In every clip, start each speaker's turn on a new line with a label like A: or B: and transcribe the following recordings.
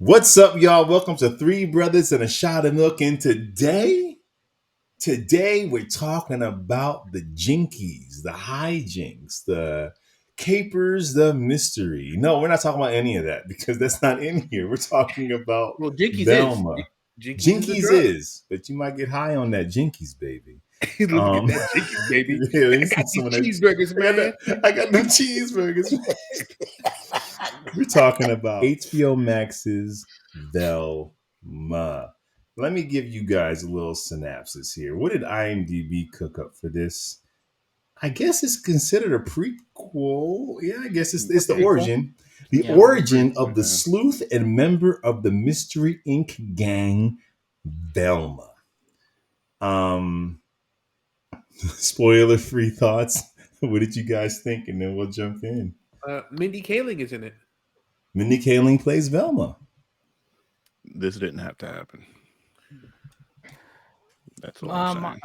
A: What's up, y'all? Welcome to Three Brothers and a Shot of Milk. And today we're talking about the jinkies, the hijinks, the capers, the mystery. No, we're not talking about any of that because that's not in here. We're talking about
B: Well, Jinkies is.
A: Velma.
B: Jinkies is a
A: Jinkies
B: drug.
A: is, but you might get high on that Jinkies, baby.
B: Look at that Jinkies, baby.
A: Yeah, let
B: I
A: me see
B: got
A: some of
B: these
A: that.
B: cheeseburgers, man.
A: I got them cheeseburgers. We're talking about HBO Max's Velma. Let me give you guys a little synopsis here. What did IMDb cook up for this? I guess it's considered a prequel. Yeah, I guess it's the
B: Okay.
A: origin. The
C: Yeah.
A: origin of the sleuth and member of the Mystery Inc. gang, Velma. Spoiler-free thoughts. What did you guys think? And then we'll jump in.
B: Mindy Kaling is in it.
A: Mindy Kaling plays Velma.
D: This didn't have to happen. That's all I'm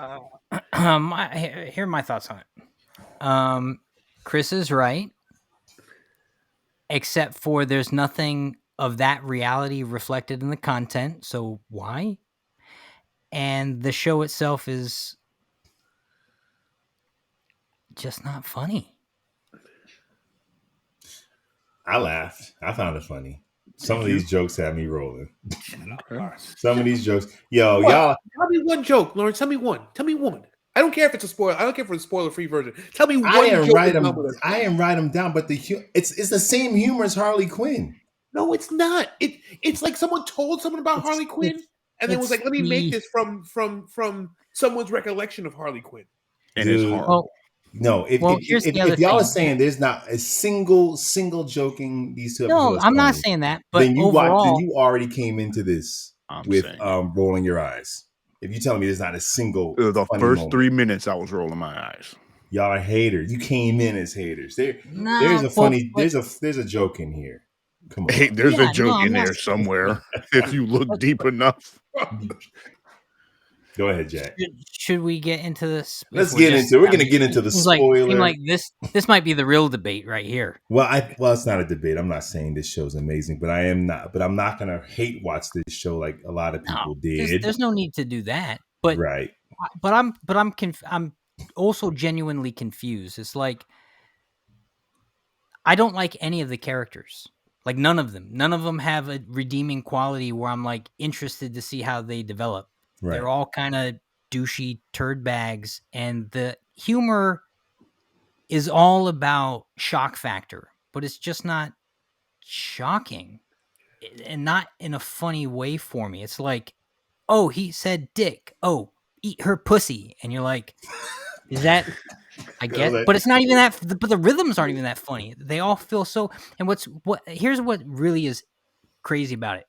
D: saying.
C: Here are my thoughts on it. Chris is right, except for there's nothing of that reality reflected in the content. So why? And the show itself is just not funny.
A: I laughed. I found it funny. Some of these jokes had me rolling.
D: Okay.
A: Some of these jokes, y'all.
B: Tell me one joke, Lawrence. Tell me one. I don't care if it's a spoiler. I don't care for the spoiler-free version. Tell me one
A: I didn't
B: joke.
A: write them down, but it's the same humor as Harley Quinn.
B: No, it's not. It's like someone told someone about Harley Quinn, and then was like, "Let me make this from someone's recollection of Harley Quinn."
D: And it's hard.
C: Well,
A: No, if
C: here's the other
A: y'all are
C: thing.
A: saying there's not a single joking these two
C: No,
A: episodes,
C: I'm not
A: funny,
C: saying that. But
A: then
C: overall,
A: you already came into this
D: I'm
A: with
D: saying
A: rolling your eyes. If you tell me there's not a single
D: the
A: funny
D: first
A: moment,
D: 3 minutes I was rolling my eyes.
A: y'all are haters. You came in as haters. There's a
C: well,
A: funny
C: but-
A: there's a joke in here. Come on.
D: Hey, there's
C: Yeah,
D: a joke
C: I'm
D: in
C: not
D: there
C: saying-
D: somewhere if you look deep enough.
A: Go ahead, Jack.
C: Should we get into this?
A: Let's get into it. We're going to get into the spoiler.
C: Like this might be the real debate right here.
A: Well, it's not a debate. I'm not saying this show's amazing, but I'm not going to hate watch this show like a lot of people did.
C: There's no need to do that. But
A: right.
C: But I'm also genuinely confused. It's like I don't like any of the characters. Like none of them. None of them have a redeeming quality where I'm like interested to see how they develop. Right. They're all kind of douchey turd bags, and the humor is all about shock factor, but it's just not shocking and not in a funny way for me. It's like, oh, he said dick. Oh, eat her pussy. And you're like, is that, I guess, but it's not even that, but the rhythms aren't even that funny. They all feel so, and here's what really is crazy about it.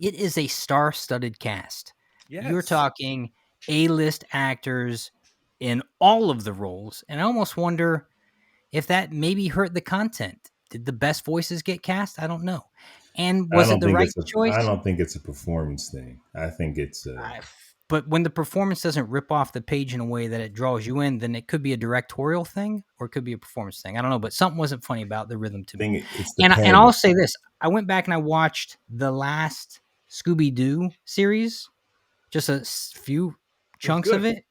C: It is a star-studded cast. Yes. You're talking A-list actors in all of the roles, and I almost wonder if that maybe hurt the content. Did the best voices get cast? I don't know. And was it the right choice?
A: I don't think it's a performance thing. I think it's
C: but when the performance doesn't rip off the page in a way that it draws you in, then it could be a directorial thing or it could be a performance thing. I don't know, but something wasn't funny about the rhythm to me. And I'll say this. I went back and I watched the last Scooby-Doo series, just a few chunks of it.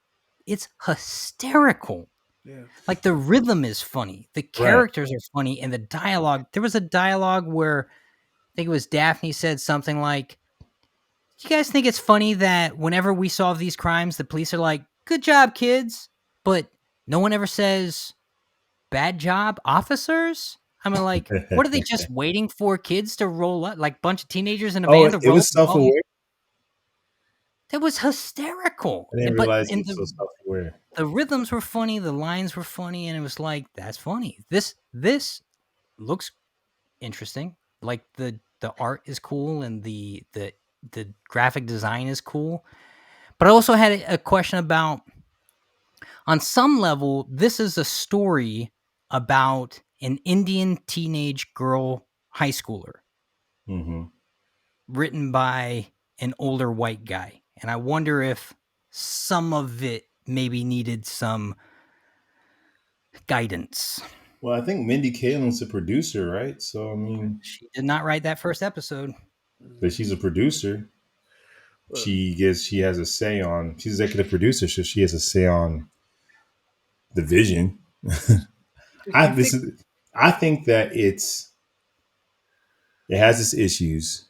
C: It's hysterical. Yeah. Like the rhythm is funny. The characters are funny. And the dialogue, there was a dialogue where I think it was Daphne said something like, "You guys think it's funny that whenever we solve these crimes, the police are like, 'Good job, kids,' but no one ever says, 'Bad job, officers'?" I mean, like, what are they just waiting for kids to roll up, like a bunch of teenagers in a van to roll up? It
A: was self-aware.
C: That was hysterical.
A: I didn't realize it was so self-aware.
C: The rhythms were funny, the lines were funny, and it was like, that's funny. This looks interesting. Like the art is cool and the graphic design is cool. But I also had a question about, on some level, this is a story about an Indian teenage girl high schooler written by an older white guy. And I wonder if some of it maybe needed some guidance.
A: Well, I think Mindy Kaling's a producer, right? So, I mean,
C: she did not write that first episode.
A: but she's a producer. She has a say on. She's executive producer, so she has a say on the vision. I think that it has its issues.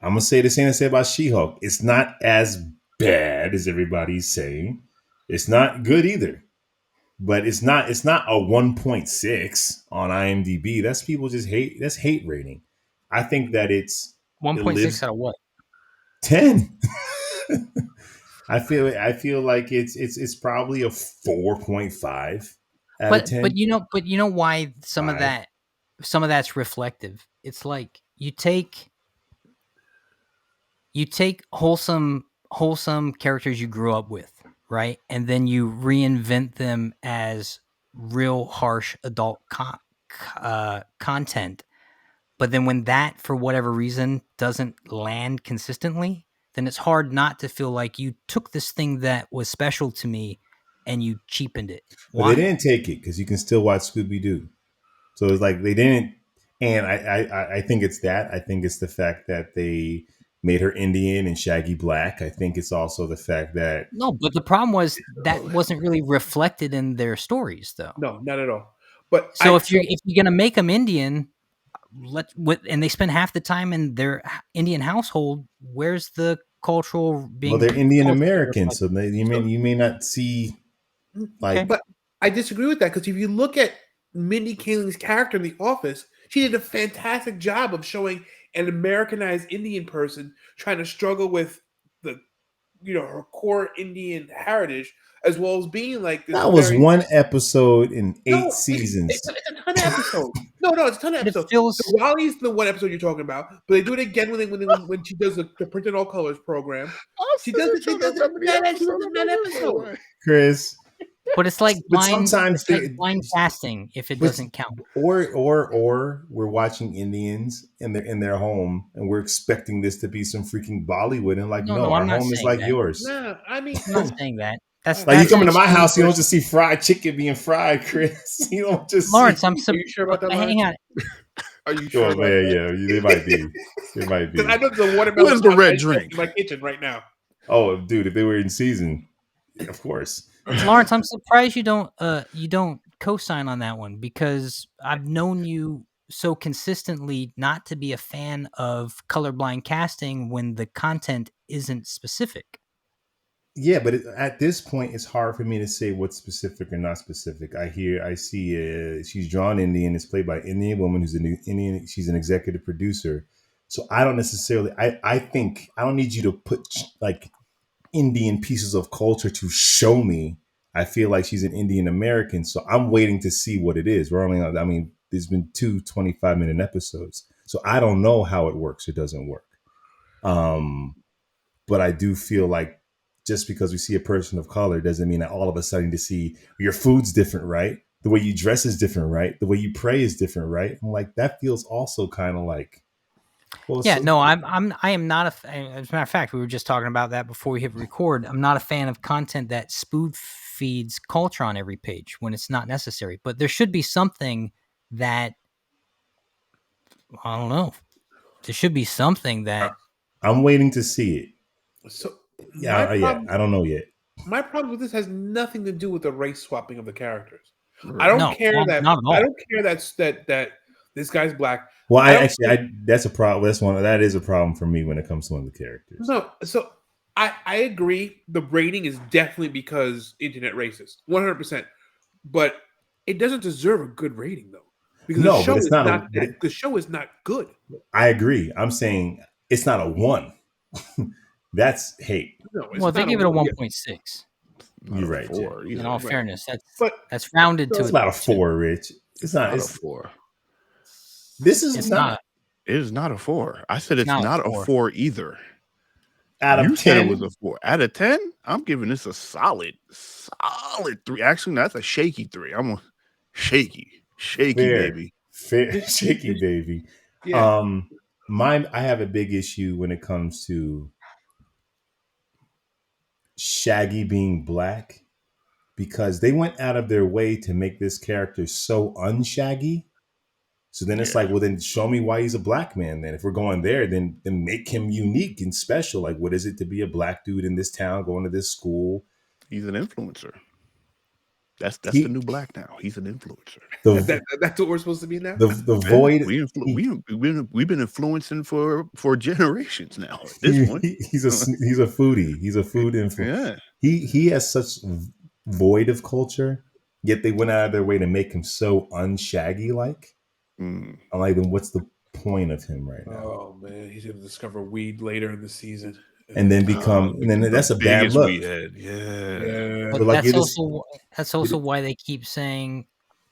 A: I'm gonna say the same I say about She-Hulk. It's not as bad as everybody's saying. It's not good either, but it's not a 1.6 on IMDb. That's people just hate. That's hate rating. I think that it
C: 1.6
A: lives
C: out of what?
A: 10. I feel like it's probably a 4.5 out of 10.
C: But you know why some of
A: 5.
C: that's reflective. It's like you take wholesome characters you grew up with, right? And then you reinvent them as real harsh adult content. But then when that, for whatever reason, doesn't land consistently, then it's hard not to feel like you took this thing that was special to me and you cheapened it.
A: But they
C: Why?
A: didn't take it because you can still watch Scooby Doo. So it's like they didn't, and I think it's that. I think it's the fact that they made her Indian and Shaggy black. I think it's also the fact that
C: No, but the problem was that wasn't really reflected in their stories, though.
B: No, not at all. But
C: So if you're gonna make them Indian, and they spend half the time in their Indian household, where's the cultural
A: well,
C: being?
A: they're Indian
C: culturally
A: American, so
C: reflected?
A: you may not see like.
C: Okay.
B: But I disagree with that because if you look at Mindy Kaling's character in The Office, she did a fantastic job of showing an Americanized Indian person trying to struggle with the, her core Indian heritage, as well as being like this
A: That was
B: very
A: one episode in 8
B: no,
A: seasons.
B: it's a ton of episodes. No, it's a ton of
C: But it
B: episodes.
C: feels
B: The Wally's the one episode you're talking about, but they do it again when she does the printed all colors program. She does it. She does it in that episode.
A: Chris.
C: But it's like
A: But
C: blind.
A: sometimes
C: It's like blind casting if it doesn't count.
A: or we're watching Indians in their home and we're expecting this to be some freaking Bollywood and like no,
C: I'm
A: our
C: not
A: home is
C: saying
A: like
C: that.
A: yours.
B: Nah, I mean,
C: I'm not saying that. That's
A: Like you come
C: an
A: into my
C: extreme
A: house, you don't
C: version.
A: just see fried chicken being fried, Chris. You don't just
C: Lawrence.
A: see.
C: Are
B: you sure about that,
C: hang on.
B: Are you sure
A: Oh
B: about
A: man,
B: that?
A: yeah, they might be. They might
B: Because
A: be.
B: I know the watermelon.
D: Where's the red
B: in
D: drink?
B: my kitchen right now.
A: Oh, dude, if they were in season, of course.
C: Lawrence, I'm surprised you don't co-sign on that one because I've known you so consistently not to be a fan of colorblind casting when the content isn't specific.
A: Yeah, but at this point, it's hard for me to say what's specific or not specific. I see, she's drawn Indian. It's played by an Indian woman who's an Indian. She's an executive producer. So I don't necessarily. I think I don't need you to put like Indian pieces of culture to show me. I feel like she's an Indian American, so I'm waiting to see what it is. We're only. I mean, there's been 25-minute episodes, so I don't know how it works or doesn't work. But I do feel like just because we see a person of color doesn't mean that all of a sudden to see your food's different, right? The way you dress is different, right? The way you pray is different, right? I'm like, that feels also kind of like, well,
C: Yeah,
A: so,
C: no, I am not as a matter of fact, we were just talking about that before we hit record. I'm not a fan of content that spoon feeds culture on every page when it's not necessary. But there should be something that I don't know. There should be something that
A: I'm waiting to see it.
B: So
A: Yeah, I don't know yet.
B: my problem with this has nothing to do with the race swapping of the characters.
D: Right.
B: I don't
C: no,
B: care that
C: not at all.
B: I don't care that this guy's black.
A: Well,
B: I don't
A: that's a problem. That is a problem for me when it comes to one of the characters.
B: No, so I agree. The rating is definitely because internet racist, 100%. But it doesn't deserve a good rating though, because
A: No,
B: the show
A: but it's
B: is
A: not
B: not the show is not good.
A: I agree. I'm saying it's not a 1. That's hate.
B: No, it's
C: Well, they
B: not
C: give it a
B: one-
C: 1.6.
A: You're right, Jay.
D: Four,
C: In
D: either.
C: all
B: Right.
C: fairness,
B: But
C: that's rounded
A: It's
C: to
A: about a 4, Rich. It's not.
D: Not a
A: It's
D: four.
A: this is
C: It's
A: not
C: not.
D: It is not a 4. I said it's
C: not a
D: not a
C: 4.
D: 4 either.
A: out of
D: You
A: 10.
D: said it was a 4. Out of 10, I'm giving this a solid 3. Actually, that's a shaky 3. I'm a shaky,
A: Fair.
D: baby.
A: Fair, shaky baby.
B: yeah.
A: I have a big issue when it comes to Shaggy being black because they went out of their way to make this character so unshaggy So then it's like, well, then show me why he's a black man. Then if we're going there, then make him unique and special. Like, what is it to be a black dude in this town going to this school?
D: He's an influencer. That's the new black now. He's an influencer.
B: That's what we're supposed to be now.
A: The void.
D: We've been influencing for generations now. At this point,
A: he's a foodie. He's a food influencer.
D: Yeah.
A: He has such void of culture, yet they went out of their way to make him so unshaggy like. I'm like, then what's the point of him right now?
B: Oh man, he's gonna discover weed later in the season,
A: and then become. And then that's a bad look.
B: Yeah.
C: But like that's also why they keep saying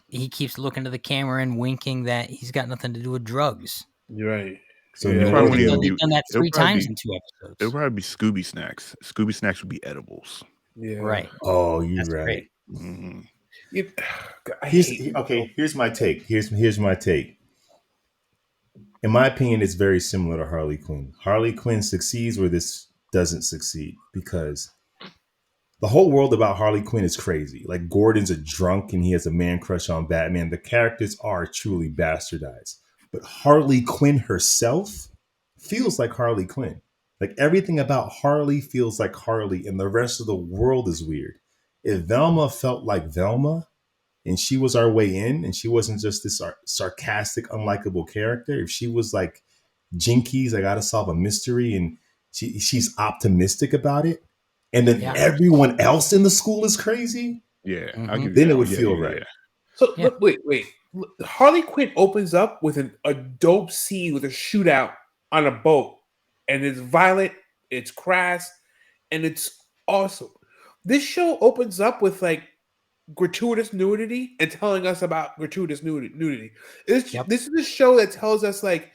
C: he keeps looking to the camera and winking that he's got nothing to do with drugs.
B: You're right.
A: So
C: they've done that 3 times in 2 episodes.
D: It'll probably be Scooby snacks. Scooby snacks would be edibles.
B: Yeah.
C: Right.
A: Oh, you're right.
D: Mm-hmm.
A: Here's my take. Here's my take. In my opinion, it's very similar to Harley Quinn. Harley Quinn succeeds where this doesn't succeed because the whole world about Harley Quinn is crazy. Like Gordon's a drunk and he has a man crush on Batman. The characters are truly bastardized. But Harley Quinn herself feels like Harley Quinn. Like everything about Harley feels like Harley and the rest of the world is weird. If Velma felt like Velma and she was our way in and she wasn't just this sarcastic, unlikable character, if she was like Jinkies, I got to solve a mystery and she's optimistic about it, and then everyone else in the school is crazy,
D: then
A: it would feel right.
B: Yeah. So wait. Harley Quinn opens up with a dope scene with a shootout on a boat, and it's violent, it's crass, and it's awesome. This show opens up with like gratuitous nudity and telling us about gratuitous nudity. This is a show that tells us like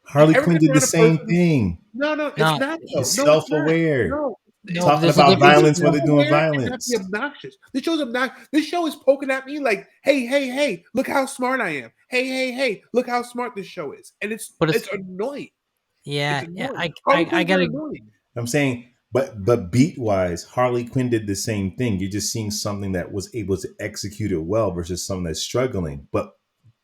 A: Harley Quinn did the same thing.
B: No, it's not.
A: It's self-aware.
B: No.
A: Talking about violence when they're doing violence.
B: Be obnoxious. This show's obnoxious. This show is poking at me like, hey, look how smart I am. Hey, look how smart this show is, and it's annoying.
C: Yeah, I gotta.
A: I'm saying, but beat wise, Harley Quinn did the same thing. You're just seeing something that was able to execute it well versus something that's struggling. But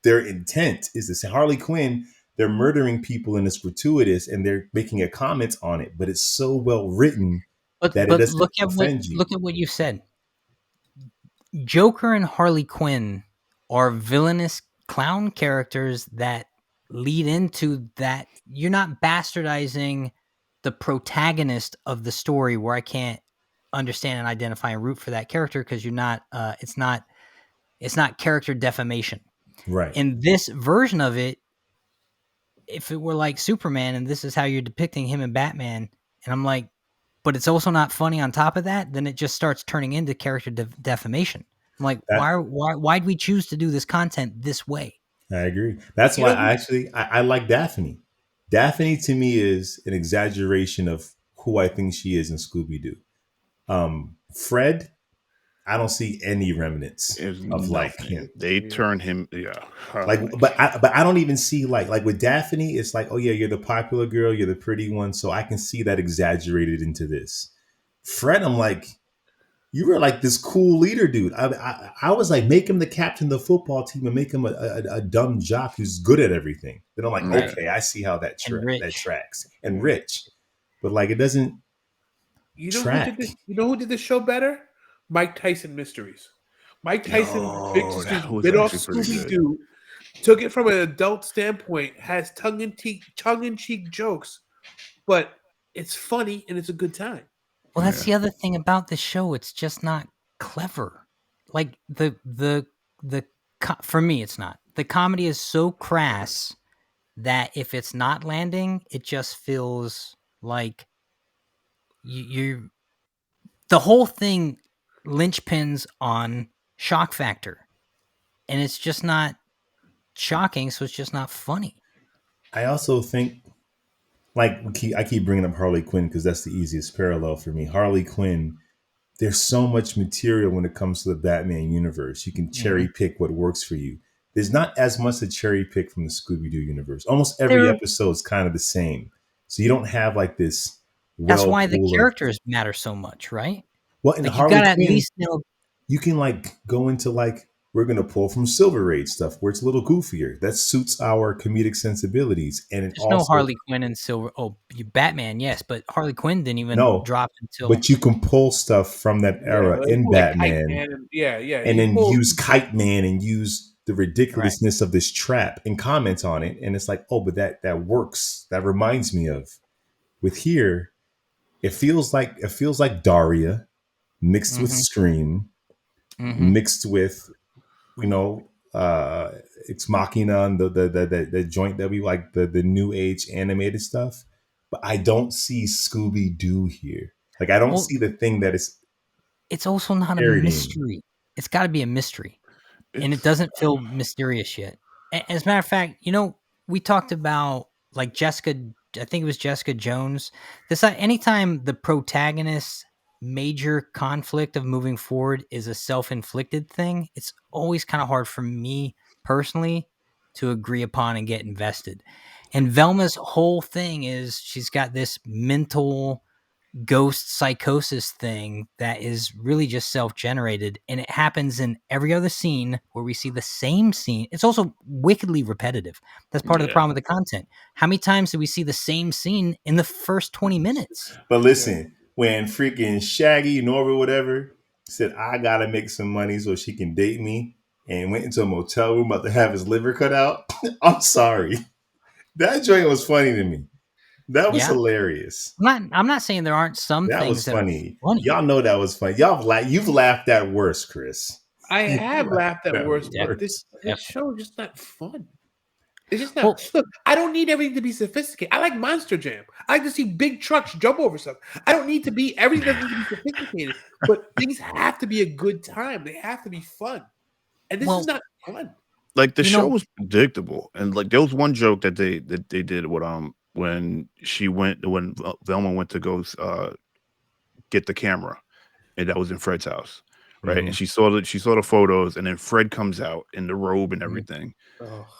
A: their intent is the same. Harley Quinn, they're murdering people and it's gratuitous, and they're making a comment on it, but it's so well written. But
C: look at what you said. Joker and Harley Quinn are villainous clown characters that lead into that. You're not bastardizing the protagonist of the story where I can't understand and identify and root for that character because you're not. It's not character defamation.
A: Right.
C: In this version of it, if it were like Superman and this is how you're depicting him and Batman, and I'm like, but it's also not funny on top of that, then it just starts turning into character defamation. I'm like, why'd we choose to do this content this way?
A: I agree. That's why I like Daphne. Daphne to me is an exaggeration of who I think she is in Scooby-Doo. Fred, I don't see any remnants of like him.
D: They turn him,
A: but I don't even see like with Daphne, it's like, oh yeah, you're the popular girl, you're the pretty one, so I can see that exaggerated into this. Fred, I'm like, you were like this cool leader, dude. I was like, make him the captain of the football team and make him a dumb jock who's good at everything. Then I'm like, okay, I see how that tracks. And rich, but like it doesn't. Track.
B: Who did this show better? Mike Tyson Mysteries. Mike Tyson bit off Scooby-Doo, took it from an adult standpoint, has tongue-in-cheek jokes, but it's funny and it's a good time.
C: Well, that's the other thing about the show. It's just not clever. Like for me, it's not. The comedy is so crass that if it's not landing, it just feels like you the whole thing linchpins on shock factor, and it's just not shocking, so it's just not funny.
A: I also think, like, I keep bringing up Harley Quinn because that's the easiest parallel for me. Harley Quinn, there's so much material when it comes to the Batman universe. You can cherry pick what works for you. There's not as much to cherry pick from the Scooby-Doo universe. Almost every episode is kind of the same, so you don't have like this.
C: That's why the characters matter so much, right?
A: Well, in Harley Quinn, you can like go into like we're going to pull from Silver Age stuff where it's a little goofier. That suits our comedic sensibilities. And it
C: There's no
A: also,
C: Harley Quinn and Silver. Oh, Batman, yes, but Harley Quinn didn't even
A: no,
C: drop until.
A: but you can pull stuff from that era in
B: like
A: Batman.
B: Kite Man and,
A: and then use Kite Man and use the ridiculousness of this trap and comment on it. And it's like, oh, but that works. That reminds me of with here. It feels like Daria mixed with Scream, mixed with, it's Machina on the joint that we like, the new age animated stuff. But I don't see Scooby Doo here. Like I don't see the thing that is.
C: It's also not a mystery. It's got to be a mystery, and it doesn't feel mysterious yet. As a matter of fact, we talked about like Jessica. I think it was Jessica Jones. Anytime the protagonist's major conflict of moving forward is a self-inflicted thing, it's always kind of hard for me personally to agree upon and get invested. And Velma's whole thing is she's got this mental ghost psychosis thing that is really just self-generated, and it happens in every other scene where we see the same scene. It's also wickedly repetitive. That's part of the problem with the content. How many times do we see the same scene in the first 20 minutes?
A: But listen, when freaking Shaggy, Norva, whatever, said, I gotta make some money so she can date me, and went into a motel room about to have his liver cut out, I'm sorry. That joint was funny to me. That was hilarious.
C: I'm not saying there aren't some
A: that
C: things
A: was
C: that
A: funny.
C: are funny.
A: Y'all know that was funny. You've laughed at worse, Chris.
B: I have laughed at worse, but this show is just not fun. It's just not. Look, I don't need everything to be sophisticated. I like Monster Jam. I like to see big trucks jump over stuff. I don't need to be everything doesn't need to be sophisticated, but things have to be a good time. They have to be fun, and this is not fun.
D: Like the show was predictable, and like there was one joke that they did with when Velma went to go get the camera, and that was in Fred's house, right? And she saw the photos, and then Fred comes out in the robe and everything,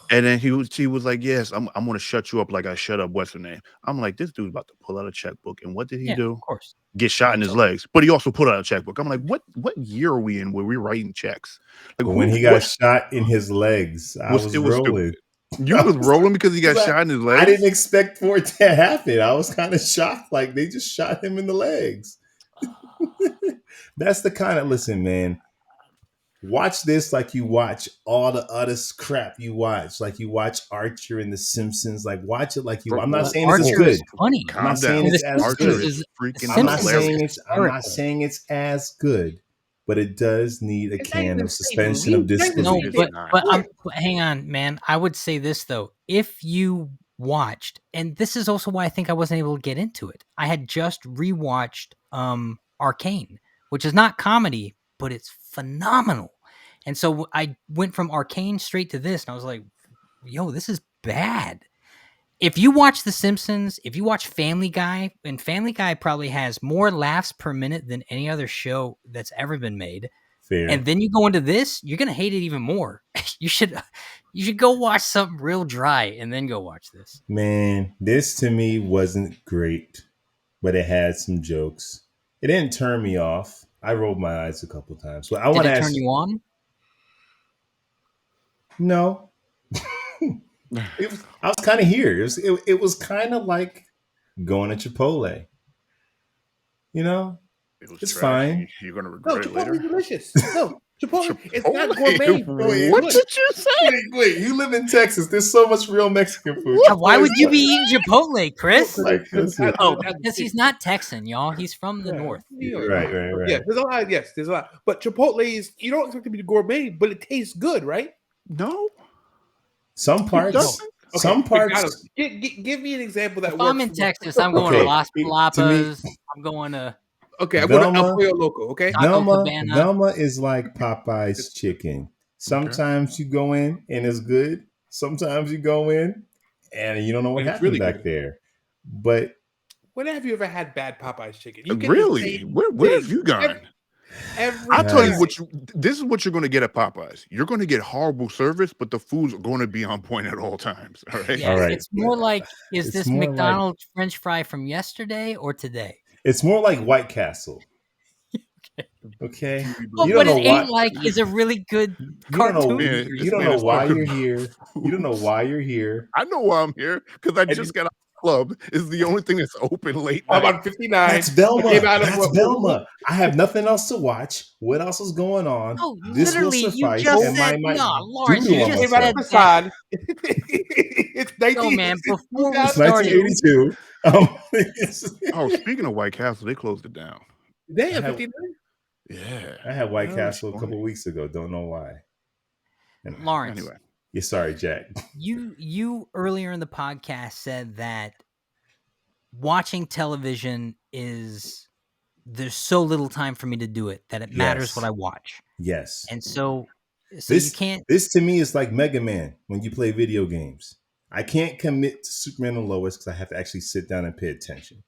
D: and then she was like, "Yes, I'm going to shut you up like I shut up what's her name." I'm like, this dude's about to pull out a checkbook, and what did he do?
C: Of course,
D: get shot in his legs, but he also pulled out a checkbook. I'm like, what year are we in where we're writing checks? Like
A: when he got shot in his legs, I was rolling.
D: You was rolling because he got shot in his legs?
A: I didn't expect for it to happen. I was kind of shocked. Like they just shot him in the legs. That's the kind of, listen, man. Watch this like you watch all the other crap you watch. Like you watch Archer and The Simpsons. Like watch it like you. I'm not saying this is good.
C: Funny.
A: I'm not saying it's as good. I'm not saying it's as good, but it does need a can of suspension of disbelief.
C: No, but hang on, man. I would say this though: if you watched, and this is also why I think I wasn't able to get into it. I had just rewatched Arcane, which is not comedy, but it's phenomenal. And so I went from Arcane straight to this, and I was like, yo, this is bad. If you watch The Simpsons, if you watch Family Guy, and Family Guy probably has more laughs per minute than any other show that's ever been made. Fair. And then you go into this, you're going to hate it even more. You should go watch something real dry and then go watch this.
A: Man, this to me wasn't great, but it had some jokes. It didn't turn me off. I rolled my eyes a couple times. But I want to ask,
C: turn you on?
A: No. I was kind of here. It was kind of like going to Chipotle. You know? It's fine.
D: You're going to regret it later.
B: Chipotle's delicious. No, Chipotle, it's not gourmet.
D: What did you say?
A: Wait, you live in Texas. There's so much real Mexican food.
C: Why would you be eating Chipotle, Chris?
B: Because
C: he's not Texan, y'all. He's from the north.
A: Right.
B: Yeah, there's a lot. Yes, there's a lot. But Chipotle is, you don't expect it to be gourmet, but it tastes good, right?
D: No.
A: Some parts. Some parts.
B: Give me an example that
C: if
B: works.
C: I'm in Texas, I'm going to Las Palapas. I'm going to.
B: Okay, I'm going to El Pollo Loco. Okay,
A: Velma is like Popeye's chicken. Sometimes you go in and it's good. Sometimes you go in and you don't know what happened really back there. But
B: when have you ever had bad Popeye's chicken?
D: Really? Where have you gone? I'll tell you what. This is what you're going to get at Popeyes. You're going to get horrible service, but the food's going to be on point at all times. All right.
C: Yeah, all right. It's more like, is this McDonald's French fry from yesterday or today?
A: It's more like White Castle. Okay,
C: But
A: you
C: what
A: don't
C: is
A: know why.
C: Ain't Like is a really good cartoon.
A: You don't know why you're here. You don't know why you're here.
D: I know why I'm here because I just got out of the club. Is the only thing that's open late
B: I'm
D: night.
B: on 59.
A: That's Velma.
B: Came out of
A: That's Velma. I have nothing else to watch. What else is going on?
C: No,
A: This will
C: literally, you
A: suffice.
C: just
A: and
C: said
A: my
C: no, Lawrence.
A: doo-doo
C: You
A: on
C: just
B: Came out
C: said
B: of
A: myself.
C: that.
B: It's 19.
C: No, man.
B: It's
C: Before we
B: 2000.
C: started,
A: 1982.
D: Oh, speaking of White Castle, they closed it down.
B: They
A: I
B: have
A: had-
B: 59.
D: Yeah,
A: I had White
D: That was
A: Castle a
D: funny.
A: couple weeks ago. Don't know why. And
C: Lawrence,
D: Anyway,
A: yeah, sorry, Jack.
C: you earlier in the podcast said that watching television is there's so little time for me to do it that it matters
A: Yes.
C: what I watch,
A: Yes.
C: and so
A: This
C: you can't.
A: This to me is like Mega Man when you play video games. I can't commit to Superman and Lois because I have to actually sit down and pay attention.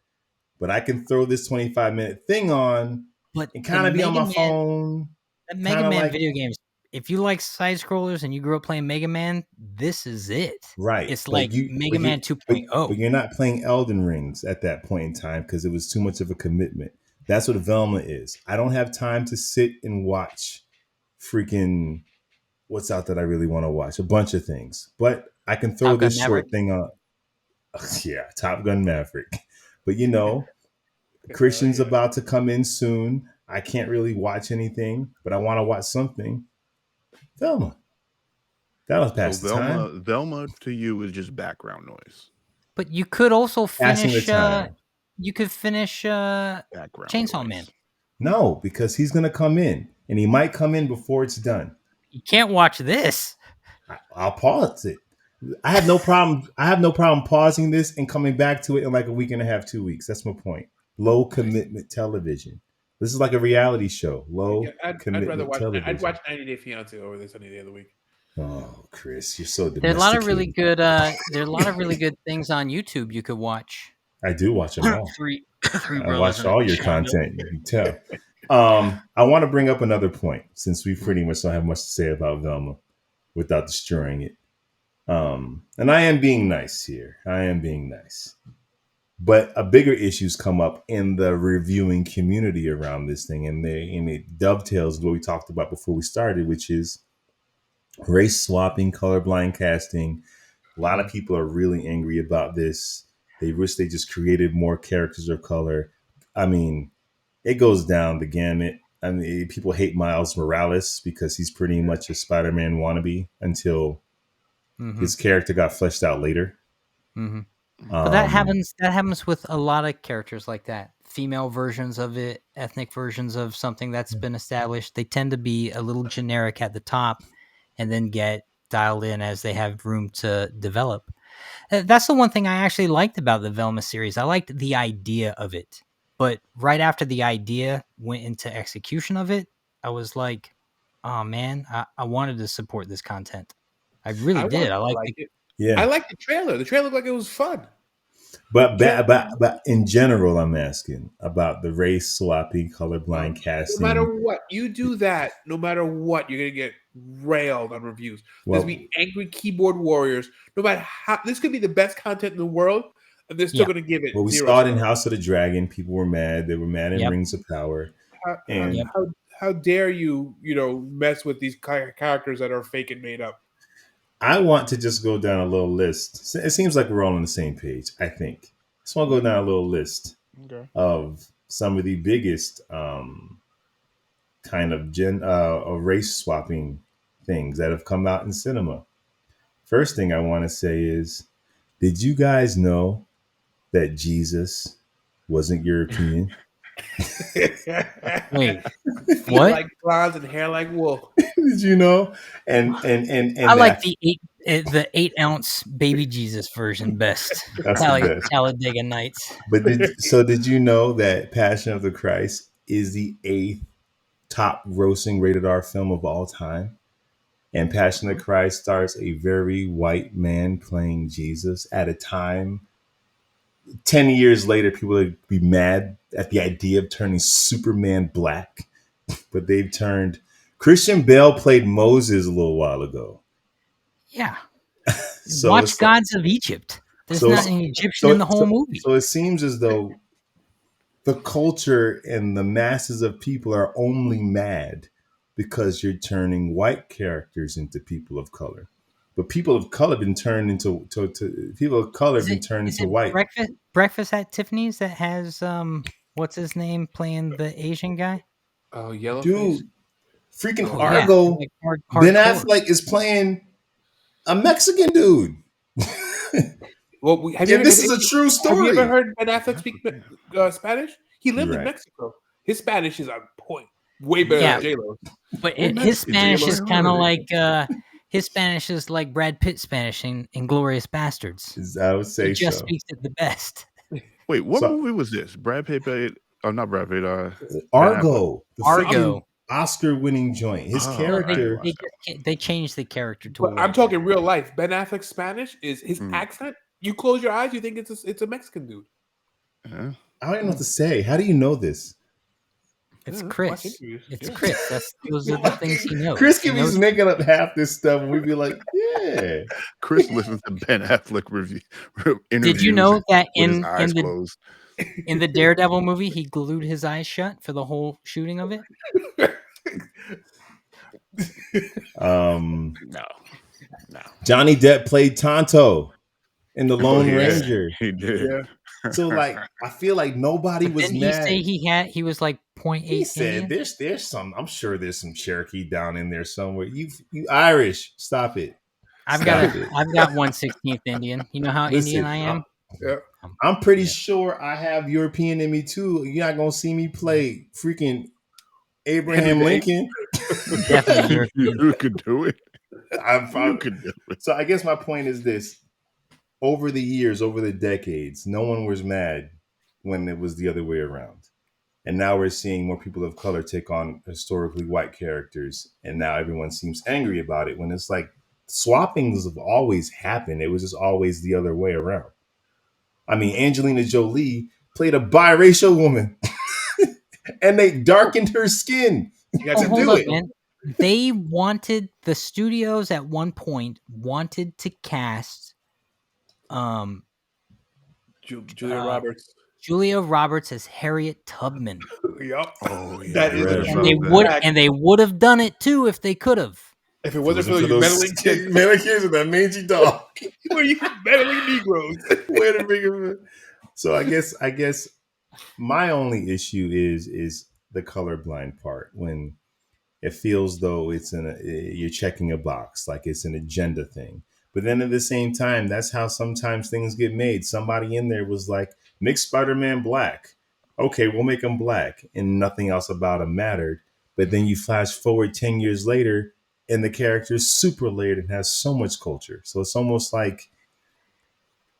A: But I can throw this 25-minute thing on
C: But
A: and
C: the
A: kind of be on
C: Mega
A: my
C: Man,
A: phone.
C: the Mega
A: kinda
C: Man
A: like-
C: video games. If you like side scrollers and you grew up playing Mega Man, this is it.
A: Right.
C: It's
A: But
C: like Mega Man 2.0.
A: But you're not playing Elden Rings at that point in time because it was too much of a commitment. That's what Velma is. I don't have time to sit and watch freaking what's out that I really want to watch. A bunch of things. But I can throw
C: Top Gun
A: this
C: Maverick.
A: short thing on. Yeah, Top Gun Maverick. But you know, Christian's about to come in soon. I can't really watch anything, but I want to watch something. Velma. That'll pass the time.
D: Velma to you is just background noise.
C: But you could also
A: Passing the
C: finish.
A: time.
C: You could finish
D: Background
C: Chainsaw
D: noise.
C: Man.
A: No, because he's gonna come in, and he might come in before it's done.
C: You can't watch this.
A: I'll pause it. I have no problem. I have no problem pausing this and coming back to it in like a week and a half, 2 weeks. That's my point. Low commitment television. This is like a reality show. Low
B: I'd
A: commitment
B: rather watch.
A: television.
B: I'd watch 90 Day Fiance over this any day of the week.
A: Oh, Chris, you're so domesticated.
C: There's a lot of really good. There's a lot of really good things on YouTube you could watch.
A: I do watch them all.
C: Three
A: I watch all your content. You can tell. I want to bring up another point since we pretty much don't have much to say about Velma without destroying it. And I am being nice here. I am being nice. But a bigger issues come up in the reviewing community around this thing, and it dovetails with what we talked about before we started, which is race swapping, colorblind casting. A lot of people are really angry about this. They wish they just created more characters of color. I mean, it goes down the gamut. I mean, people hate Miles Morales because he's pretty much a Spider-Man wannabe until his character got fleshed out later.
C: But that happens with a lot of characters like that. Female versions of it, ethnic versions of something that's been established. They tend to be a little generic at the top and then get dialed in as they have room to develop. That's the one thing I actually liked about the Velma series. I liked the idea of it. But right after the idea went into execution of it, I was like, oh man, I wanted to support this content. I really did. I liked it.
A: Yeah,
B: I liked the trailer. The trailer looked like it was fun.
A: But in general, I'm asking about the race swapping, colorblind casting.
B: No matter what you do, no matter what, you're gonna get railed on reviews. There's gonna be angry keyboard warriors. No matter how, this could be the best content in the world, and they're still gonna give it.
A: Well, we saw it in House of the Dragon. People were mad. They were mad in Rings of Power.
B: How dare you, mess with these characters that are fake and made up?
A: I want to just go down a little list. It seems like we're all on the same page, I think. I just want to go down a little list of some of the biggest kind of race swapping things that have come out in cinema. First thing I want to say is, did you guys know that Jesus wasn't European?
C: Wait,
B: feet
C: what?
B: like bronze and hair like wool.
A: Did you know? And
C: I like the 8-ounce baby Jesus version best.
A: That's
C: I like
A: the best.
C: Talladega Nights.
A: But did you know that Passion of the Christ is the 8th top grossing rated R film of all time? And Passion of the Christ stars a very white man playing Jesus at a time 10 years later, people would be mad at the idea of turning Superman black, but they've turned. Christian Bale played Moses a little while ago.
C: Yeah.
A: So
C: watch Gods of Egypt. There's not an Egyptian in the whole movie.
A: So it seems as though the culture and the masses of people are only mad because you're turning white characters into people of color. But people of color been turned into people of color been turned into white.
C: Breakfast at Tiffany's that has what's his name playing the Asian guy?
B: Oh, Yellowface.
A: Dude, freaking
C: Oh, yeah.
A: Argo.
C: Like
A: Ben
C: hardcore.
A: Affleck is playing a Mexican dude.
B: Well,
A: this is a true story.
B: Have you ever heard Ben Affleck speak Spanish? He lived
A: You're
B: in
A: right.
B: Mexico. His Spanish is on point. Way better
C: Yeah.
B: than J-Lo.
C: But
D: Well,
C: his Spanish
D: J-Lo
C: is kind of
D: heard.
C: like his Spanish is like Brad Pitt Spanish in Inglourious Bastards.
A: I would say
C: He just
A: so.
C: speaks it the best.
D: Wait, what
A: So-
D: movie was this? Brad Pitt played. Oh, not Brad Pitt.
A: Argo. The
C: Argo.
A: freaking Oscar-winning joint. His
D: Oh,
A: character.
C: They changed the character to.
B: But I'm talking real life. Ben Affleck's Spanish is his
D: Mm.
B: accent. You close your eyes, you think it's a Mexican dude.
D: Yeah.
A: I don't even know what to say. How do you know this?
C: It's
B: Yeah, watch
C: Chris.
B: interviews.
C: It's
B: Yeah.
C: Chris. Those are the things he knows.
A: Chris
C: He
A: can be
C: knows-
A: making up half this stuff, and we'd be like, "Yeah."
D: Chris listens to Ben Affleck interviews.
C: Did you know that
D: with his
C: in
D: eyes
C: the
D: closed?
C: in the Daredevil movie he glued his eyes shut for the whole shooting of it?
A: Um,
D: No.
A: Johnny Depp played Tonto in The Lone
D: yeah.
A: Ranger.
D: He did.
B: Yeah.
A: So, like, I feel like nobody
C: But
A: was
C: didn't
A: mad.
C: he say he was like 0.8
A: He said,
C: Indian?
A: "There's some. I'm sure there's some Cherokee down in there somewhere. You Irish, stop it.
C: I've
A: Stop it.
C: got 1/16th Indian. You know how
A: Listen,
C: Indian I am?
B: Yeah.
A: I'm pretty
C: Yeah.
A: sure I have European in me too. You're not gonna see me play freaking Abraham
B: Henry
A: Lincoln.
C: Definitely European.
D: You could do it.
A: I'm
D: You
A: probably,
D: could do it.
A: so I guess my point is this: over the years, over the decades, no one was mad when it was the other way around, and now we're seeing more people of color take on historically white characters, and now everyone seems angry about it. When it's like swappings have always happened; it was just always the other way around. I mean, Angelina Jolie played a biracial woman, and they darkened her skin.
B: You got
C: Oh,
B: to
C: hold
B: do
C: up,
B: it.
C: man. They wanted the studios at one point wanted to cast
B: Julia Roberts.
C: Julia Roberts as Harriet Tubman.
B: Yup.
D: Oh, yeah.
B: That is
A: Right.
B: a
C: And they
B: true
C: would
B: fact.
C: and they would have done it too if they could have.
B: If it wasn't for those meddling kids,
A: meddling kids with that mangy dog.
B: where you meddling Negroes.
A: Way to bring him in. So I guess my only issue is the colorblind part, when it feels though you're checking a box, like it's an agenda thing. But then at the same time, that's how sometimes things get made. Somebody in there was like, make Spider-Man black. Okay, we'll make him black, and nothing else about him mattered. But then you flash forward 10 years later, and the character is super layered and has so much culture. So it's almost like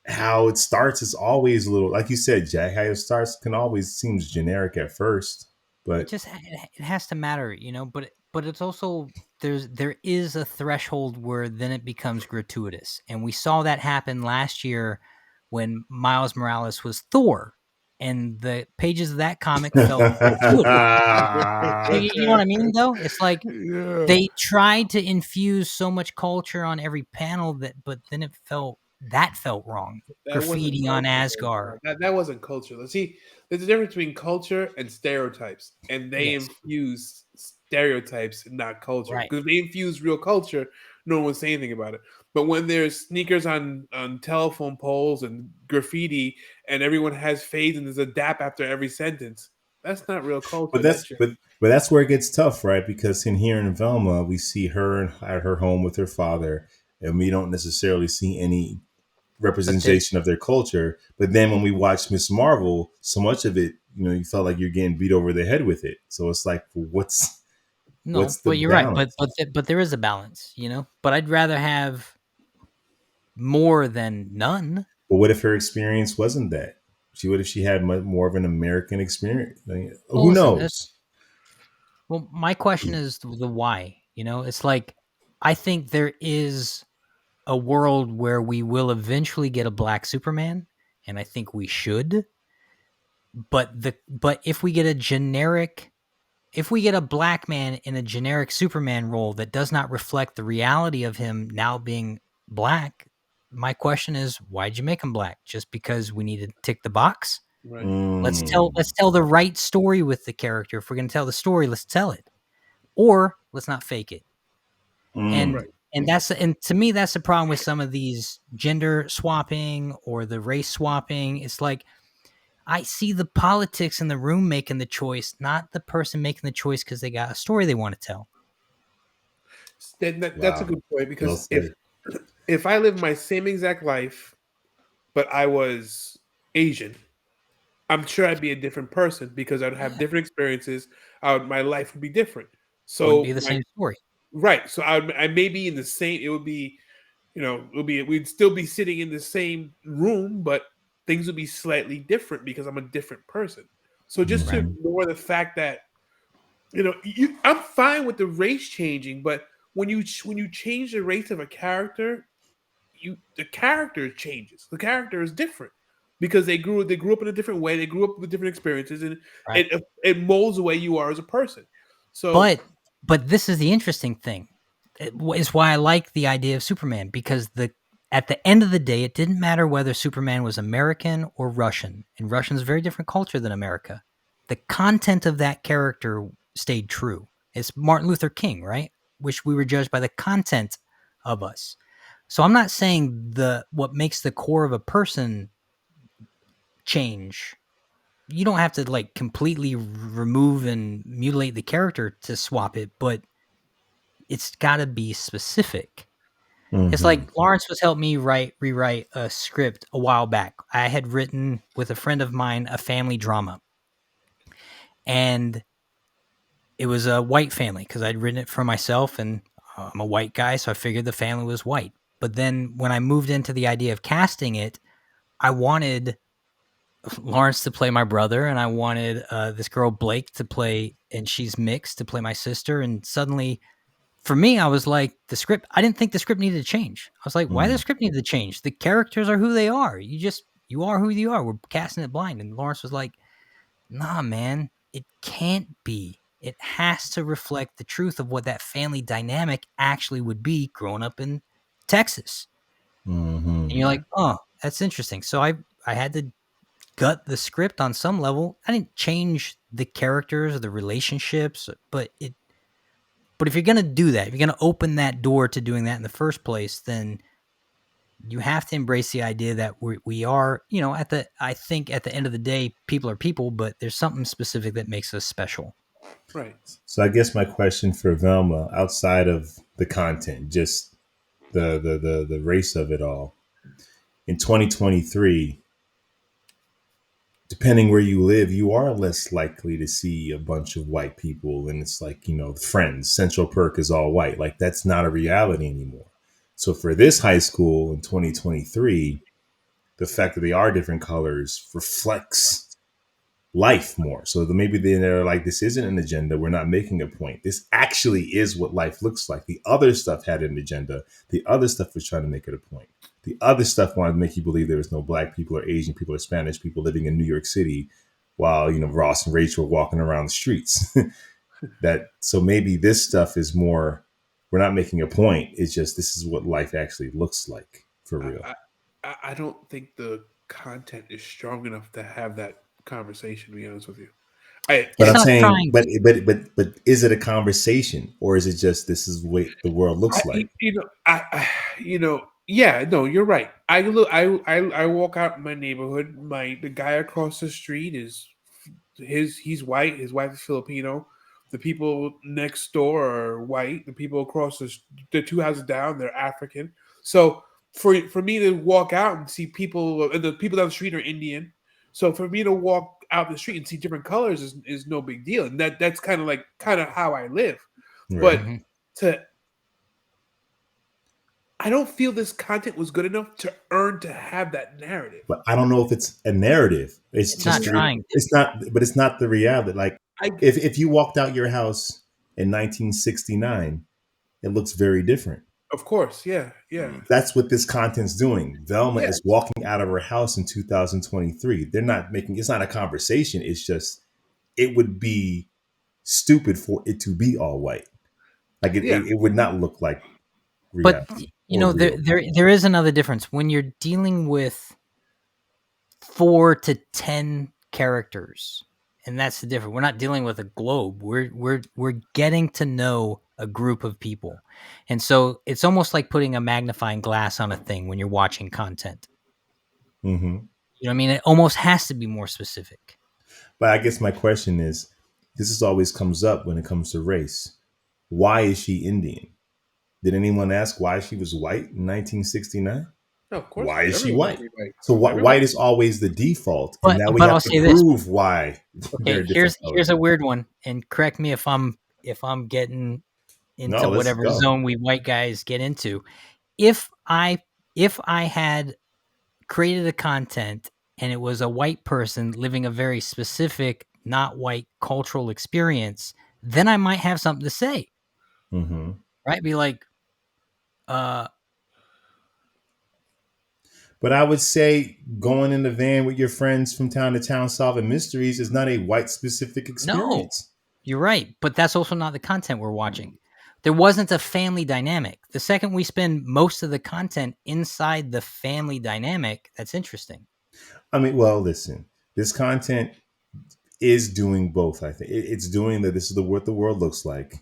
A: how it starts is always a little, like you said, Jack, how it starts can always seems generic at first, but
C: It has to matter, you know, but it's also there is a threshold where then it becomes gratuitous. And we saw that happen last year when Miles Morales was Thor, and the pages of that comic felt gratuitous. You know what I mean, though? It's like
D: Yeah.
C: they tried to infuse so much culture on every panel but then it felt wrong.
B: That wasn't
C: Graffiti on
B: culture.
C: Asgard.
B: That wasn't culture. Let's see. There's a difference between culture and stereotypes, and they
C: Yes.
B: infuse stereotypes, not culture.
C: Right.
B: Because if they infuse real culture, no one would say anything about it. But when there's sneakers on telephone poles and graffiti, and everyone has fades and there's a dap after every sentence, that's not real culture.
A: but that's where it gets tough, right? Because in here in Velma, we see her at her home with her father, and we don't necessarily see any representation of their culture. But then when we watch Miss Marvel, so much of it, you felt like you're getting beat over the head with it. So it's like, what's the
C: but you're
A: balance?
C: right. But there is a balance, you know. But I'd rather have more than none.
A: But what if her experience wasn't that? What if she had more of an American experience? Like,
C: Well,
A: who
C: listen,
A: knows?
C: Well, my question is the why. You know, it's like I think there is a world where we will eventually get a black Superman, and I think we should. But if we get a black man in a generic Superman role that does not reflect the reality of him now being black, my question is, why'd you make him black? Just because we need to tick the box?
B: Right.
C: Let's tell the right story with the character. If we're going to tell the story, let's tell it, or let's not fake it. And
B: Right.
C: and to me, that's the problem with some of these gender swapping or the race swapping. It's like, I see the politics in the room making the choice, not the person making the choice because they got a story they want to tell.
B: That's a good point, because
A: Well
B: if I live my same exact life, but I was Asian, I'm sure I'd be a different person because I'd have different experiences. My life would be different.
C: Wouldn't be
B: So
C: the same story.
B: right. So I may be in the same. It would be, we'd still be sitting in the same room, but things would be slightly different because I'm a different person. So just to ignore the fact that, I'm fine with the race changing, but when you change the race of a character, the character changes. The character is different because they grew up in a different way. They grew up with different experiences, and
C: Right.
B: it molds the way you are as a person. So,
C: but this is the interesting thing. It is why I like the idea of Superman, because at the end of the day, it didn't matter whether Superman was American or Russian, and Russian's a very different culture than America. The content of that character stayed true. It's Martin Luther King, right? Which we were judged by the content of us. So I'm not saying what makes the core of a person change. You don't have to like completely remove and mutilate the character to swap it, but it's got to be specific. It's like Lawrence was helping me rewrite a script a while back. I had written with a friend of mine a family drama, and it was a white family because I'd written it for myself, and I'm a white guy, so I figured the family was white. But then when I moved into the idea of casting it, I wanted Lawrence to play my brother, and I wanted this girl Blake to play, and she's mixed, to play my sister. And suddenly, for me, I was like, I didn't think the script needed to change. I was like, why does the script need to change? The characters are who they are. You are who you are. We're casting it blind. And Lawrence was like, nah, man, it can't be. It has to reflect the truth of what that family dynamic actually would be growing up in Texas. And you're like, oh, that's interesting. So I had to gut the script on some level. I didn't change the characters or the relationships, but if you're going to do that, if you're going to open that door to doing that in the first place, then you have to embrace the idea that we are, I think at the end of the day, people are people, but there's something specific that makes us special.
B: right.
A: So I guess my question for Velma, outside of the content, just the race of it all, in 2023, depending where you live, you are less likely to see a bunch of white people. And it's like, Friends, Central Perk is all white. Like, that's not a reality anymore. So for this high school in 2023, the fact that they are different colors reflects life more. So maybe they're like, this isn't an agenda. We're not making a point. This actually is what life looks like. The other stuff had an agenda. The other stuff was trying to make it a point. The other stuff wanted to make you believe there was no black people or Asian people or Spanish people living in New York City while, Ross and Rachel were walking around the streets. So maybe this stuff is more, we're not making a point. It's just, this is what life actually looks like for real.
B: I don't think the content is strong enough to have that conversation, to be honest with you.
A: But I'm saying, but is it a conversation, or is it just, this is what the world looks like?
B: Yeah, no, you're right. I walk out in my neighborhood. The guy across the street he's white. His wife is Filipino. The people next door are white. The people across the two houses down, they're African. So for me to walk out and see people, and the people down the street are Indian. So for me to walk out the street and see different colors is no big deal, and that's kind of how I live.
A: Right.
B: But I don't feel this content was good enough to earn to have that narrative.
A: But I don't know if it's a narrative. It's just
C: not trying.
A: It's not, but it's not the reality. Like, if you walked out your house in 1969, it looks very different.
B: Of course, yeah.
A: That's what this content's doing. Velma is walking out of her house in 2023. They're not making, it's not a conversation. It's just, it would be stupid for it to be all white. Like it would not look like reality.
C: But there is another difference when you're dealing with 4 to 10 characters, and that's the difference. We're not dealing with a globe. We're getting to know a group of people, and so it's almost like putting a magnifying glass on a thing when you're watching content.
A: Mm-hmm.
C: You know what I mean? It almost has to be more specific.
A: But I guess my question is, this is always comes up when it comes to race. Why is she Indian? Did anyone ask why she was white in 1969?
B: No, of course.
A: Why is she
B: Everyone
A: white?
B: would be white.
A: So
B: Everyone.
A: white is always the default, and now we
C: But
A: have
C: I'll
A: to
C: say this.
A: prove why they're
C: Okay,
A: different
C: here's
A: colors.
C: a weird one, and correct me if I'm getting into
A: No, let's
C: whatever
A: go.
C: zone we white guys get into. If I had created a content and it was a white person living a very specific, not white cultural experience, then I might have something to say.
A: Mm-hmm.
C: Right? Be like,
A: But I would say going in the van with your friends from town to town solving mysteries is not a white specific experience.
C: You're right, but that's also not the content we're watching. There wasn't a family dynamic. The second we spend most of the content inside the family dynamic, that's interesting.
A: I mean, well, listen, this content is doing both. I think it's doing that. This is what the world looks like.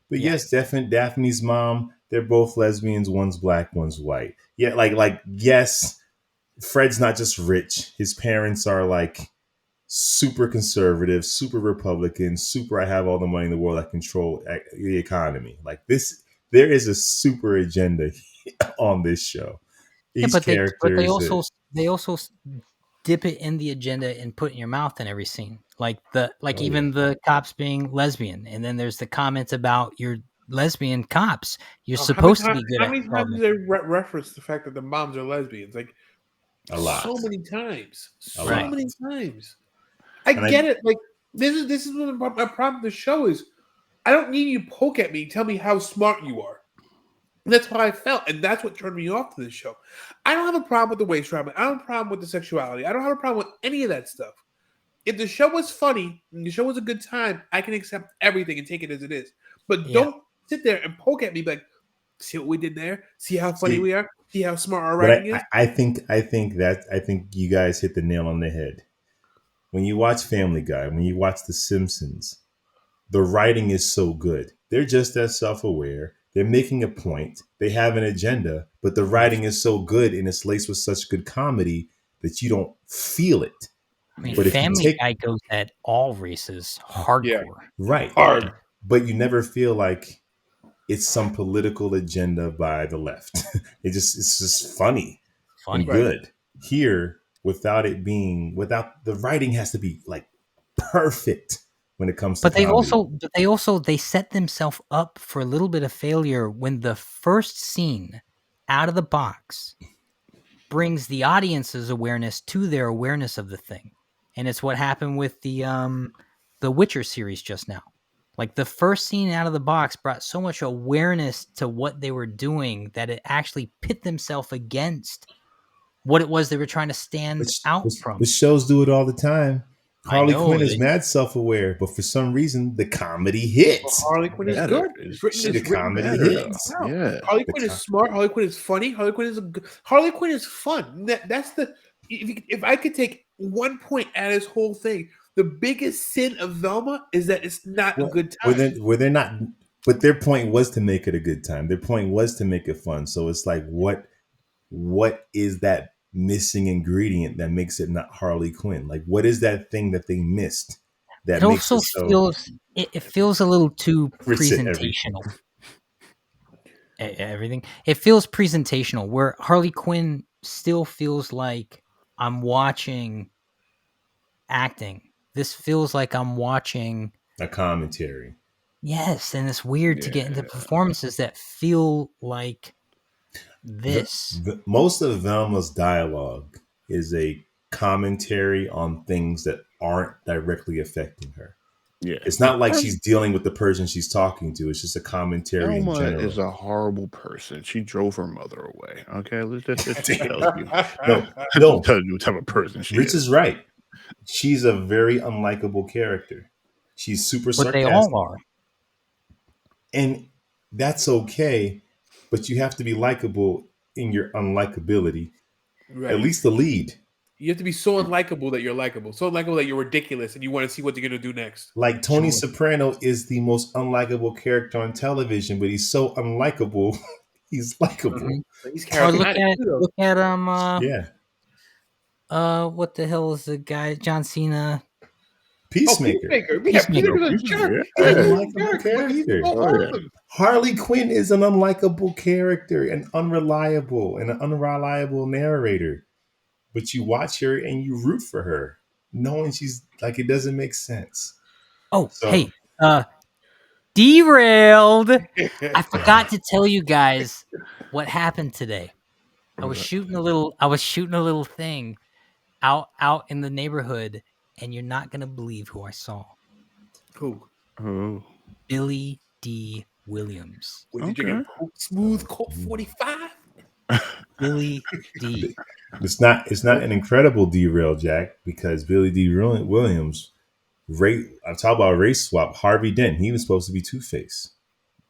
A: But yes, definitely Daphne's mom. They're both lesbians. One's black, one's white. Yeah, like yes, Fred's not just rich. His parents are like super conservative, super Republican, super I have all the money in the world, I control the economy. Like this, there is a super agenda on this show. These
C: but they
A: characters,
C: also dip it in the agenda and put it in your mouth in every scene. Like even
A: yeah.
C: the cops being lesbian, and then there's the comments about your lesbian cops. You're supposed to be good
B: How
C: at
B: many times do they reference the fact that the moms are lesbians? Like
A: a lot.
B: So many times.
A: A
B: So
A: lot.
B: many times. I get it. Like this is what my problem with the show is. I don't need you to poke at me and tell me how smart you are. And that's how I felt, and that's what turned me off to this show. I don't have a problem with the waist trauma. I don't have a problem with the sexuality. I don't have a problem with any of that stuff. If the show was funny and the show was a good time, I can accept everything and take it as it is. But don't sit there and poke at me like, see what we did there? See how funny we are? See how smart our writing is?
A: I think you guys hit the nail on the head. When you watch Family Guy, when you watch The Simpsons, the writing is so good. They're just as self-aware. They're making a point. They have an agenda, but the writing is so good and it's laced with such good comedy that you don't feel it.
C: I mean,
A: but
C: Family Guy goes at all races, hardcore.
B: Yeah.
A: Right.
B: Hard.
A: But you never feel like it's some political agenda by the left. It's just funny. And good. Here, without the writing has to be like perfect when it comes to
C: comedy. They set themselves up for a little bit of failure when the first scene out of the box brings the audience's awareness to their awareness of the thing. And it's what happened with the Witcher series just now. Like the first scene out of the box brought so much awareness to what they were doing that it actually pit themselves against what it was they were trying to stand out from.
A: The shows do it all the time. Harley Quinn is mad self-aware, but for some reason the comedy hits.
B: Well, Harley Quinn is good.
A: The comedy hits.
B: Yeah. Harley Quinn is smart. Harley Quinn is funny. Harley Quinn is fun. That's the if I could take one point out of this whole thing, the biggest sin of Velma is that it's not a good time.
A: They're not, but their point was to make it a good time. Their point was to make it fun. So it's like, what is that missing ingredient that makes it not Harley Quinn? Like, what is that thing that they missed? That
C: it
A: makes
C: also it feels a little too presentational. Everything. It feels presentational, where Harley Quinn still feels like I'm watching acting. This feels like I'm watching
A: a commentary.
C: Yes, and it's weird to get into performances that feel like this.
A: Most of Velma's dialogue is a commentary on things that aren't directly affecting her.
D: Yeah,
A: it's not like she's dealing with the person she's talking to. It's just a commentary
D: Velma
A: in general.
D: Is a horrible person. She drove her mother away. Okay, let's just tell you.
A: No,
D: tell you what type of person she
A: Rich is right. She's a very unlikable character. She's super sarcastic.
C: But they all are.
A: And that's okay, but you have to be likable in your unlikability. Right. At least the lead.
B: You have to be so unlikable that you're likable, so unlikable that you're ridiculous, and you want to see what they're gonna do next.
A: Like Tony Soprano is the most unlikable character on television, but he's so unlikable, he's likable.
B: Mm-hmm. He's
C: charismatic. Look at
A: yeah.
C: What the hell is the guy? John Cena.
A: Peacemaker.
B: Peacemaker's a jerk. He's an unlikable character.
A: Awesome. Harley Quinn is an unlikable character, and unreliable, and an unreliable narrator. But you watch her and you root for her, knowing she's like, it doesn't make sense.
C: Oh, hey, derailed. I forgot to tell you guys what happened today. I was shooting a little thing out in the neighborhood, and you're not gonna believe who I saw.
B: Who?
D: Oh.
C: Billy D. Williams.
B: Wait, did you get a smooth Colt 45?
C: Billy D.
A: It's not an incredible derail, Jack, because Billy D. Williams, I'm talking about race swap. Harvey Dent, he was supposed to be Two-Face.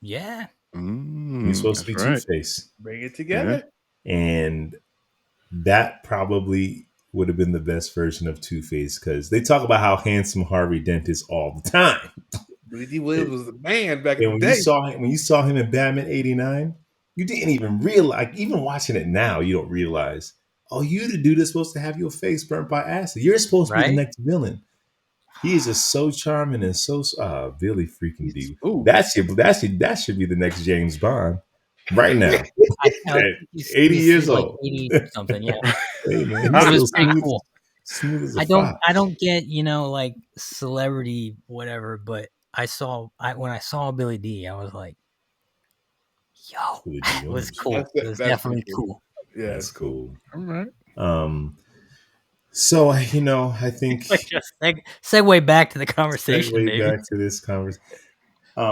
C: Yeah,
A: he was supposed to be Two-Face.
B: Bring it together,
A: and that probably would have been the best version of Two-Face, because they talk about how handsome Harvey Dent is all the time.
B: Billy D. Williams was the man back in the day.
A: When you saw him in Batman '89, you didn't even realize. Even watching it now, you don't realize. Oh, you the dude that's supposed to have your face burnt by acid. You're supposed to be the next villain. He is just so charming and so Billy freaking D. That should be the next James Bond right now. At 80 years old,
C: 80 something. Yeah,
A: hey, man,
C: that was pretty cool.
A: Smooth as
C: I don't get like celebrity whatever, but when I saw Billy D, I was like, yo, it was cool. It was definitely cool.
B: Yeah,
A: that's cool.
D: All right.
A: So I think
C: just segue back to the conversation.
A: Back to this conversation. I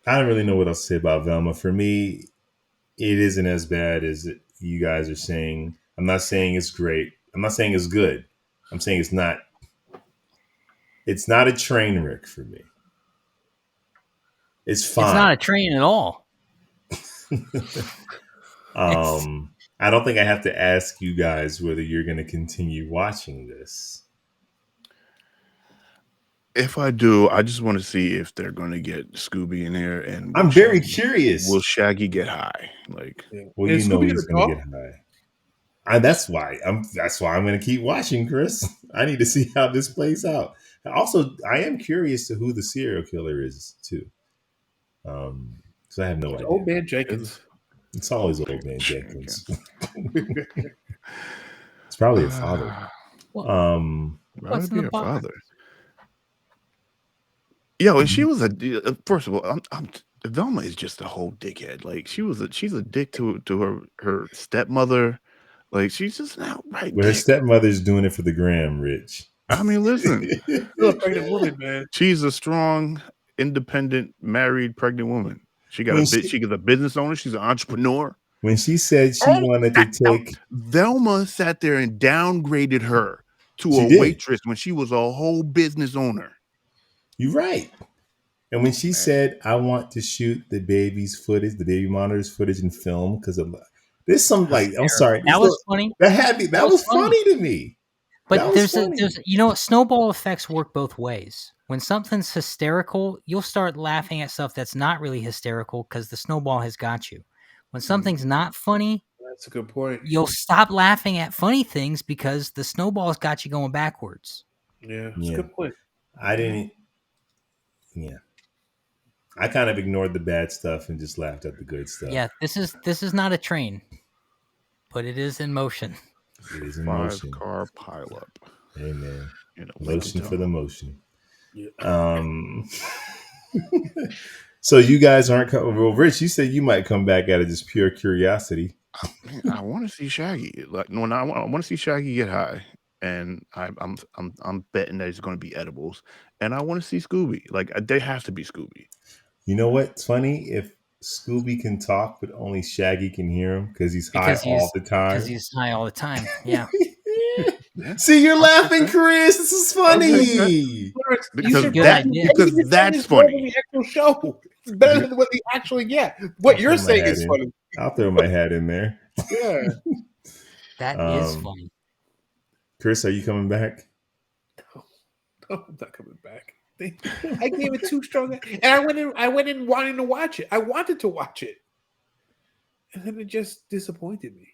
A: don't really know what else to say about Velma. For me, it isn't as bad as you guys are saying. I'm not saying it's great. I'm not saying it's good. I'm saying it's not. It's not a train wreck for me. It's fine.
C: It's not a train at all.
A: I don't think I have to ask you guys whether you're going to continue watching this.
D: If I do, I just want to see if they're going to get Scooby in here, and
A: I'm very curious.
D: Will Shaggy get high?
A: Well, he's going to get high. That's why I'm going to keep watching, Chris. I need to see how this plays out. Also, I am curious to who the serial killer is too. Because I have no idea.
B: Old man Jenkins.
A: It's always old man Jenkins. It's probably a father.
C: What's in the box?
D: Father? Yo, and she was first of all, Velma is just a whole dickhead. Like she's a dick to her stepmother. Like she's just an outright.
A: Well, her stepmother's doing it for the gram, Rich.
D: I mean, listen,
B: still a pregnant woman, man.
D: She's a strong, independent, married, pregnant woman. She got she's a business owner. She's an entrepreneur.
A: When she said she wanted to take
D: Velma sat there and downgraded her to a waitress when she was a whole business owner.
A: You're right. And when she said, I want to shoot the baby's footage, the baby monitor's footage and film, because there's some I'm sorry.
C: That was funny.
A: That was funny to me.
C: But there's snowball effects work both ways. When something's hysterical, you'll start laughing at stuff that's not really hysterical because the snowball has got you. When something's not funny,
B: that's a good point.
C: You'll stop laughing at funny things because the snowball's got you going backwards.
B: Yeah, that's a good point.
A: I kind of ignored the bad stuff and just laughed at the good stuff.
C: Yeah, this is not a train, but it is in motion.
A: It is in motion.
D: 5-car pileup.
A: Hey man, motion for the motion.
B: Yeah.
A: So you guys aren't coming. Well, Rich, you said you might come back out of just pure curiosity.
D: I want to see Shaggy. Like, no, I want to see Shaggy get high, and I'm betting that it's going to be edibles. And I want to see Scooby. Like, they have to be Scooby.
A: You know what's funny? If Scooby can talk, but only Shaggy can hear him because he's high all the time.
C: Because he's high all the time. Yeah.
A: See, you're laughing, Chris. This is funny.
D: Because that's funny.
B: The actual show. It's better than what they actually get. What you're saying is funny.
A: I'll throw my hat in there.
B: Yeah.
C: That is funny.
A: Chris, are you coming back?
B: No, I'm not coming back. I gave it too strong, and I went in wanting to watch it. I wanted to watch it, and then it just disappointed me.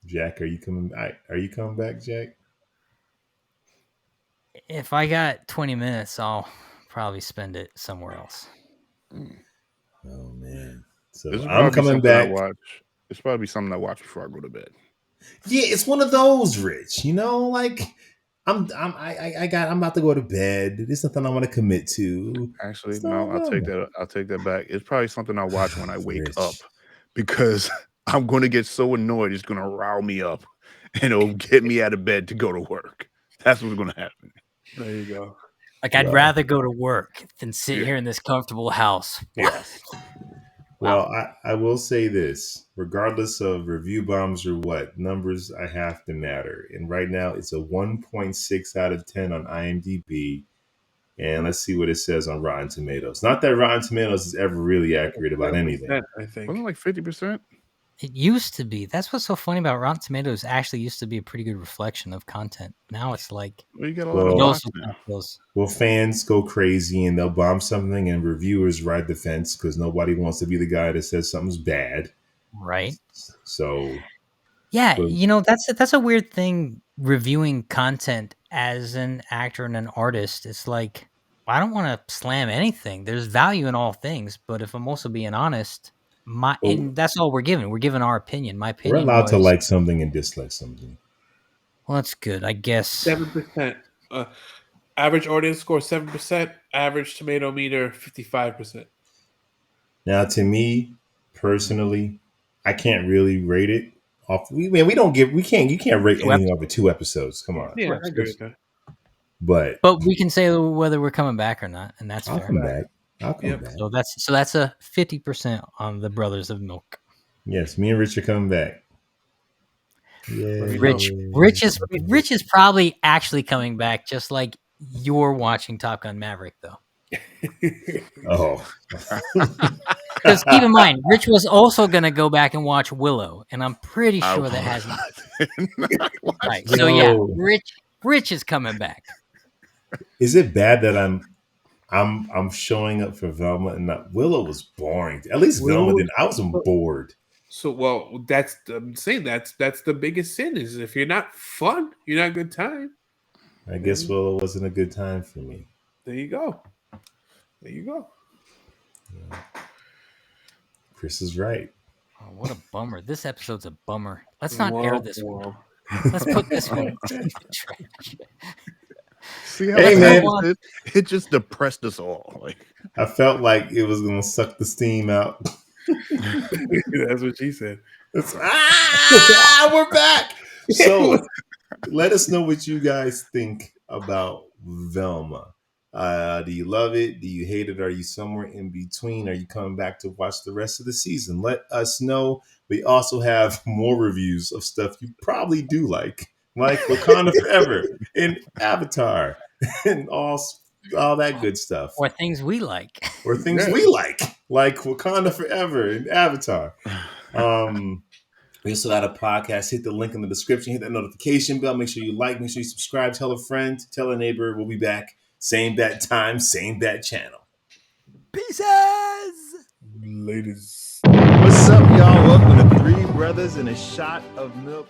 A: Jack, are you coming back? Are you coming back, Jack?
C: If I got 20 minutes, I'll probably spend it somewhere else.
A: Oh man. So
D: This will
A: I'm
D: probably be
A: coming
D: something I
A: back.
D: watch. It's probably something I watch before I go to bed.
A: Yeah, it's one of those, Rich. You know, like I'm about to go to bed. There's nothing I want to commit to.
D: Actually,
A: So,
D: no, I'll take that back. It's probably something I watch when I wake
A: Rich.
D: up because I'm going to get so annoyed. It's going to rile me up and it'll get me out of bed to go to work. That's what's going to happen.
B: There you go.
C: Like, I'd rather go to work than sit here in this comfortable house.
D: Yes.
A: Well, I will say this, regardless of review bombs or what, numbers I have to matter. And right now it's a 1.6 out of 10 on IMDb. And let's see what it says on Rotten Tomatoes. Not that Rotten Tomatoes is ever really accurate about anything.
B: I think.
D: Wasn't it like 50%?
C: It used to be. That's what's so funny about Rotten Tomatoes. Actually used to be a pretty good reflection of content. Now it's like,
D: Well, you got a lot of
A: Well,
D: bots now.
A: Well, fans go crazy and they'll bomb something, and reviewers ride the fence because nobody wants to be the guy that says something's bad.
C: right?
A: So,
C: Yeah,
A: but-
C: you know, that's a weird thing, reviewing content as an actor and an artist. It's like, I don't want to slam anything. There's value in all things, but if I'm also being honest, and that's all we're given. We're given our opinion. My
A: we're
C: opinion
A: allowed to
C: was,
A: like something and dislike something.
C: well, that's good, I guess.
B: 7%. Average audience score 7%. Average tomato meter 55%.
A: Now, to me personally, I can't really rate it off. You can't rate anything over 2 episodes. Come on.
B: Yeah, I agree with that.
A: But
C: we can say whether we're coming back or not, and that's
A: I'll
C: fair.
A: come back. I'll come
B: Yep.
A: back.
C: So that's a 50% on the Brothers of Milk.
A: Yes, me and Rich are coming back. Yeah,
C: Rich is probably actually coming back, just like you're watching Top Gun Maverick, though.
A: Oh,
C: Because keep in mind, Rich was also going to go back and watch Willow, and I'm pretty sure that hasn't. Right. So yeah, Rich is coming back.
A: Is it bad that I'm showing up for Velma and not Willow? Was boring. At least Velma didn't. I was bored.
B: So, well, I'm saying that's the biggest sin is if you're not fun, you're not a good time.
A: I guess Willow wasn't a good time for me.
B: There you go.
A: Yeah. Chris is right.
C: Oh, what a bummer. This episode's a bummer. Let's not air this one. Let's put this one in the trash.
D: See how
A: man.
D: It just depressed us all. Like,
A: I felt like it was going to suck the steam out.
B: That's what she said.
A: We're back. So let us know what you guys think about Velma. Do you love it? Do you hate it? Are you somewhere in between? Are you coming back to watch the rest of the season? Let us know. We also have more reviews of stuff you probably do like Wakanda Forever and Avatar and all that good stuff.
C: Or things we like.
A: Or things we like Wakanda Forever and Avatar. We also got a podcast. Hit the link in the description. Hit that notification bell. Make sure you like. Make sure you subscribe. Tell a friend. Tell a neighbor. We'll be back. Same bat time. Same bat channel.
C: Pieces!
B: Ladies.
A: What's up, y'all? Welcome to Three Brothers and a Shot of Milk.